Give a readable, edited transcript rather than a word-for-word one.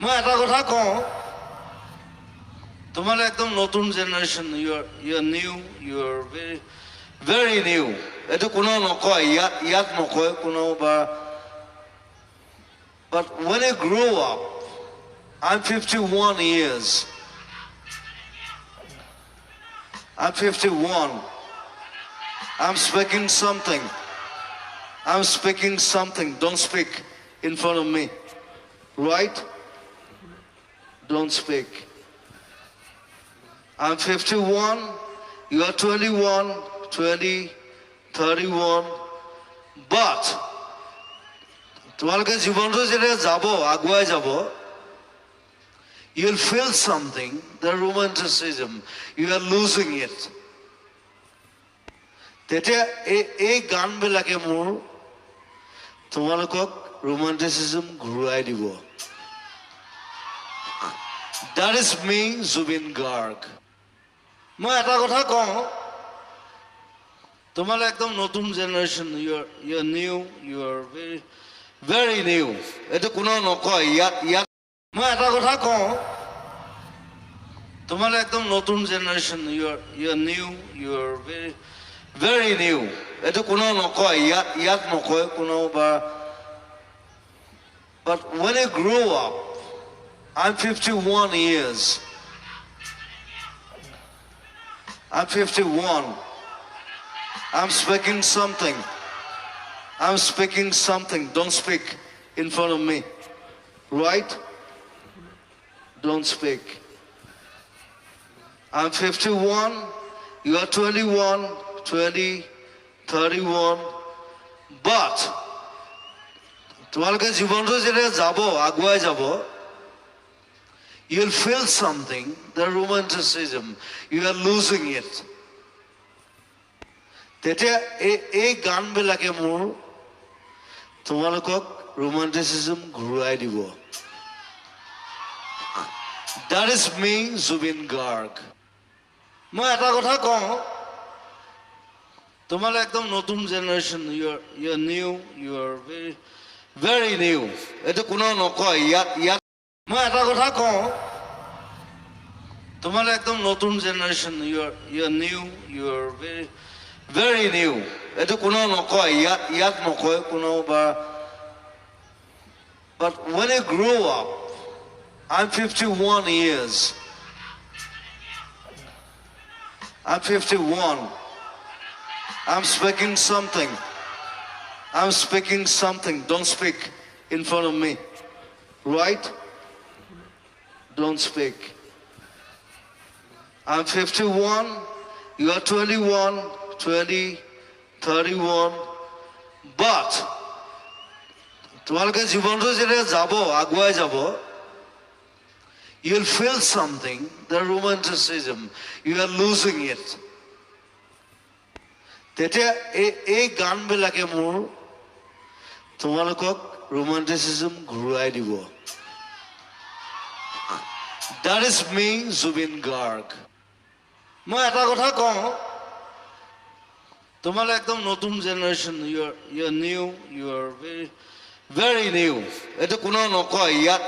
মই এটা কথা কওঁ তোমালে একদম নতুন generation you are new you are very new এটো কোনো নকয় ইয়াত নকয় কোনো বা but when I grow up I'm 51 years I'm 51 I'm speaking something don't speak in front of me right don't speak I'm 51 you are 21 20 31 but তোমালোকে জীবনটো যেতিয়া যাব আগুৱাই যাব you'll feel something the romanticism you are losing it তেতিয়া এই গানবিলাকে মোৰ তোমালোকক romanticism ঘূৰাই দিব that is me Zubeen garg মই এটা কথা কওঁ তোমালে একদম নতুন generation you are new you are very new এটো কোনো নকয় ইয়াত মই এটা কথা কওঁ তোমালে একদম নতুন generation you are new you are very new এটো কোনো নকয় ইয়াত নকয় কোনো বা but when I grow up I'm 51 years I'm 51 I'm speaking something don't speak in front of me right don't speak I'm 51 you are 21 20 31 but তোমালোকে জীবনটো যেতিয়া যাব আগুৱাই যাব you'll feel something the romanticism you are losing it তেতিয়া এই গানবিলাকে মোৰ তোমালোকক romanticism ঘূৰাই দিব that is me Zubeen garg মই এটা কথা কওঁ তোমালে একদম নতুন generation you are new you are very new এটো কোনো নকয় ইয়াত মই এটা কথা কওঁ তোমালে একদম নতুন generation you are new you are very new এটো কোনো নকয় ইয়াত নকয় কোনো বা but when I grow up I'm 51 years I'm 51 I'm speaking something don't speak in front of me right don't speak I'm 51 you are 21 20 31 but তোমালোকে জীবনটো যেতিয়া যাব আগুৱাই যাব you'll feel something the romanticism you are losing it তেতিয়া এই গানবিলাকে মোৰ তোমালোকক romanticism ঘূৰাই দিব that is me Zubeen garg মই এটা কথা কওঁ তোমালে একদম নতুন generation you are new you are very new এটো কোনো নকয় ইয়াত